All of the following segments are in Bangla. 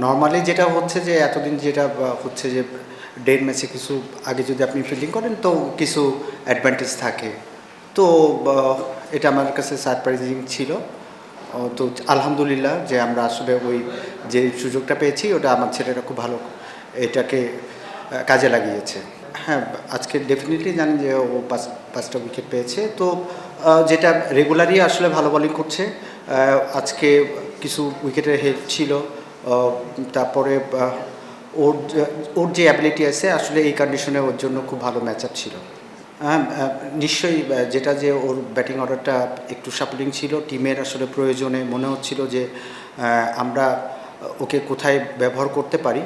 নরমালি যেটা হচ্ছে যে এতদিন যেটা হচ্ছে যে ডের ম্যাচে কিছু আগে যদি আপনি ফিল্ডিং করেন তো কিছু অ্যাডভান্টেজ থাকে। তো এটা আমার কাছে সারপ্রাইজিং ছিল। তো আলহামদুলিল্লাহ যে আমরা আসলে ওই যে সুযোগটা পেয়েছি ওটা আমার ছেলেরা খুব ভালো এটাকে কাজে লাগিয়েছে। হ্যাঁ, আজকে ডেফিনেটলি জানি যে ও পাঁচটা উইকেট পেয়েছে। তো যেটা রেগুলারই আসলে ভালো বোলিং করছে। আজকে কিছু উইকেটের হেল্প ছিল। তারপরে ওর যে অ্যাবিলিটি আছে আসলে এই কন্ডিশনে ওর জন্য খুব ভালো ম্যাচ আপ ছিল। হ্যাঁ, নিশ্চয়ই যেটা যে ওর ব্যাটিং অর্ডারটা একটু শাফলিং ছিল, টিমের আসলে প্রয়োজনে মনে হচ্ছিল যে আমরা ওকে কোথায় ব্যবহার করতে পারি।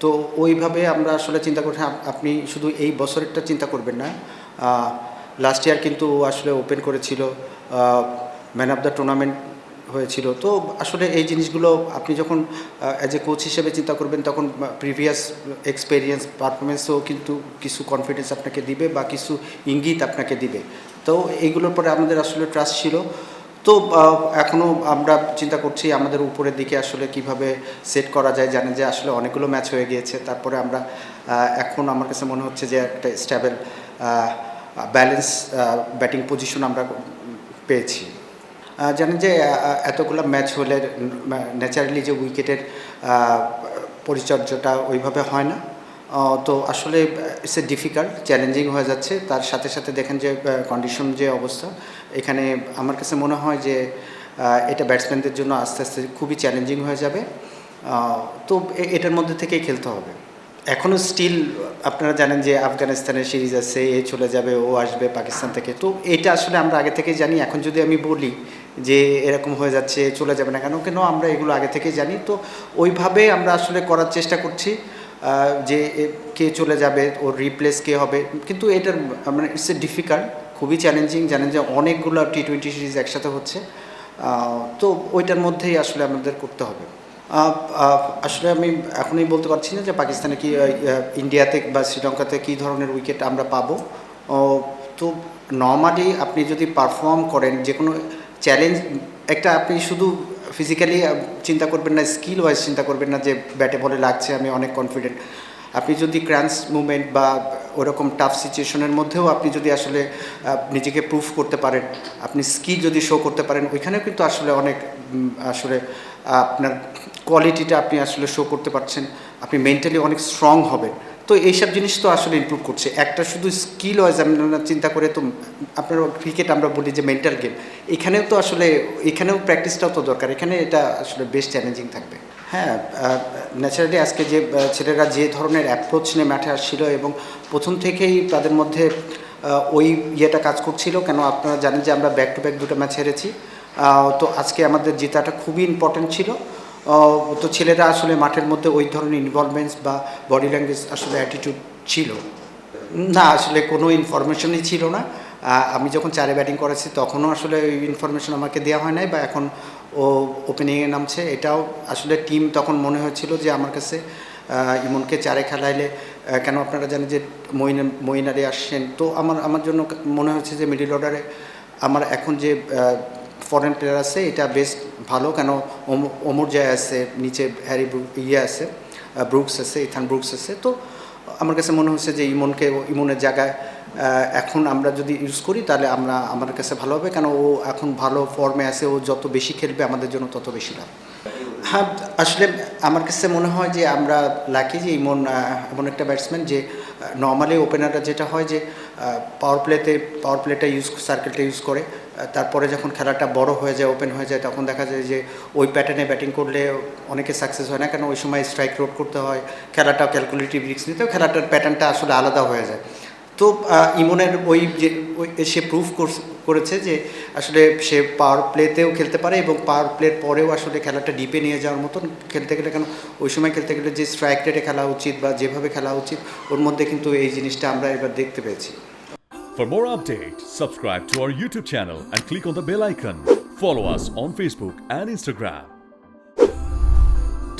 তো ওইভাবে আমরা আসলে চিন্তা করছি। আপনি শুধু এই বছরেরটা চিন্তা করবেন না, লাস্ট ইয়ার কিন্তু আসলে ওপেন করেছিল, ম্যান অফ দ্য টুর্নামেন্ট হয়েছিল। তো আসলে এই জিনিসগুলো আপনি যখন অ্যাজ এ কোচ হিসেবে চিন্তা করবেন তখন প্রিভিয়াস এক্সপেরিয়েন্স পারফরমেন্সও কিন্তু কিছু কনফিডেন্স আপনাকে দিবে বা কিছু ইঙ্গিত আপনাকে দিবে। তো এইগুলোর পরে আমাদের আসলে ট্রাস্ট ছিল। তো এখনও আমরা চিন্তা করছি আমাদের উপরের দিকে আসলে কিভাবে সেট করা যায়। জানেন যে আসলে অনেকগুলো ম্যাচ হয়ে গিয়েছে, তারপরে আমরা এখন আমার কাছে মনে হচ্ছে যে একটা স্টেবল ব্যালেন্স ব্যাটিং পজিশন আমরা পেয়েছি। জানেন যে এতগুলো ম্যাচ হলে ন্যাচারালি যে উইকেটের পরিচর্যাটা ওইভাবে হয় না। তো আসলে ইটস এ ডিফিকাল্ট, চ্যালেঞ্জিং হয়ে যাচ্ছে। তার সাথে সাথে দেখেন যে কন্ডিশন যে অবস্থা, এখানে আমার কাছে মনে হয় যে এটা ব্যাটসম্যানদের জন্য আস্তে আস্তে খুবই চ্যালেঞ্জিং হয়ে যাবে। তো এটার মধ্যে থেকেই খেলতে হবে। এখনও স্টিল আপনারা জানেন যে আফগানিস্তানের সিরিজ আছে, এ চলে যাবে, ও আসবে পাকিস্তান থেকে। তো এটা আসলে আমরা আগে থেকেই জানি। এখন যদি আমি বলি যে এরকম হয়ে যাচ্ছে, চলে যাবে না কেন, আমরা এগুলো আগে থেকেই জানি। তো ওইভাবে আমরা আসলে করার চেষ্টা করছি যে কে চলে যাবে, ওর রিপ্লেস কে হবে। কিন্তু এটার মানে ইটস এ ডিফিকাল্ট, খুবই চ্যালেঞ্জিং। জানেন যে অনেকগুলো টি-20 সিরিজ একসাথে হচ্ছে। তো ওইটার মধ্যেই আসলে আমাদের করতে হবে। আসলে আমি এখনই বলতে পারছি না যে পাকিস্তানে কি ইন্ডিয়াতে বা শ্রীলঙ্কাতে কী ধরনের উইকেট আমরা পাবো। তো নর্মালি আপনি যদি পারফর্ম করেন যে কোনো চ্যালেঞ্জ, একটা আপনি শুধু ফিজিক্যালি চিন্তা করবেন না, স্কিল ওয়াইজ চিন্তা করবেন না যে ব্যাটে বলে লাগছে আমি অনেক কনফিডেন্ট। আপনি যদি ক্রাঞ্চ মুভমেন্ট বা ওরকম টাফ সিচুয়েশনের মধ্যেও আপনি যদি আসলে নিজেকে প্রুফ করতে পারেন, আপনি স্কিল যদি শো করতে পারেন, ওইখানেও কিন্তু আসলে অনেক আসলে আপনার কোয়ালিটিটা আপনি আসলে শো করতে পারছেন। আপনি মেন্টালি অনেক স্ট্রং হবেন। তো এইসব জিনিস তো আসলে ইমপ্রুভ করছে। একটা শুধু স্কিল ওয়াইজ আমরা চিন্তা করে তো আপনার ক্রিকেট আমরা বলি যে মেন্টাল গেম, এখানেও তো আসলে এখানেও প্র্যাকটিসটাও তো দরকার। এখানে এটা আসলে বেশ চ্যালেঞ্জিং থাকবে। হ্যাঁ, ন্যাচারালি আজকে যে ছেলেরা যে ধরনের অ্যাপ্রোচ নিয়ে মাঠে আসছিল এবং প্রথম থেকেই তাদের মধ্যে ওই ইয়েটা কাজ করছিল। কেন আপনারা জানেন যে আমরা ব্যাক টু ব্যাক দুটো ম্যাচ হেরেছি। তো আজকে আমাদের জেতাটা খুবই ইম্পর্টেন্ট ছিল। তো ছেলেরা আসলে মাঠের মধ্যে ওই ধরনের ইনভলভমেন্টস বা বডি ল্যাঙ্গুয়েজ আসলে অ্যাটিটিউড ছিল না, আসলে কোনো ইনফরমেশনই ছিল না। আমি যখন চারে ব্যাটিং করেছি তখনও আসলে ওই ইনফরমেশন আমাকে দেওয়া হয় নাই, বা এখন ও ওপেনিংয়ে নামছে এটাও আসলে টিম তখন মনে হয়েছিল যে আমার কাছে ইমনকে চারে খেলাইলে, কেন আপনারা জানেন যে মইনারে আসছেন। তো আমার জন্য মনে হচ্ছে যে মিডল অর্ডারে আমার এখন যে ফরেন প্লেয়ার আছে এটা বেশ ভালো। কেন ওমর জায় আছে, নিচে হ্যারি আছে, ব্রুকস আছে, ইথান ব্রুকস আছে। তো আমার কাছে মনে হচ্ছে যে ইমনের জায়গায় এখন আমরা যদি ইউজ করি তাহলে আমার কাছে ভালো হবে। কেন ও এখন ভালো ফর্মে আছে, ও যত বেশি খেলবে আমাদের জন্য তত বেশি লাভ। হ্যাঁ, আসলে আমার কাছে মনে হয় যে আমরা লাকি যে এমন একটা ব্যাটসম্যান যে নর্মালি ওপেনাররা যেটা হয় যে পাওয়ার প্লেটা সার্কেলটা ইউজ করে, তারপরে যখন খেলাটা বড় হয়ে যায়, ওপেন হয়ে যায়, তখন দেখা যায় যে ওই প্যাটার্নে ব্যাটিং করলে অনেকে সাকসেস হয় না। কেন ওই সময় স্ট্রাইক রোড করতে হয়, খেলাটা ক্যালকুলেটিভ রিস্ক নিতে হয়, খেলাটার প্যাটার্নটা আসলে আলাদা হয়ে যায়। তো ইমনের সে প্রুফ করেছে যে আসলে সে পাওয়ার প্লেতেও খেলতে পারে এবং পাওয়ার প্লের পরেও আসলে খেলাটা ডিপে নিয়ে যাওয়ার মতন খেলতে গেলে। কেন ওই সময় খেলতে গেলে যে স্ট্রাইক রেটে খেলা উচিত বা যেভাবে খেলা উচিত, ওর মধ্যে কিন্তু এই জিনিসটা আমরা এবার দেখতে পেয়েছি। For more updates, subscribe to our YouTube channel and click on the bell icon. Follow us on Facebook and Instagram.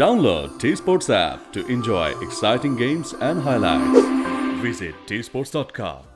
Download T-Sports app to enjoy exciting games and highlights. Visit tsports.com.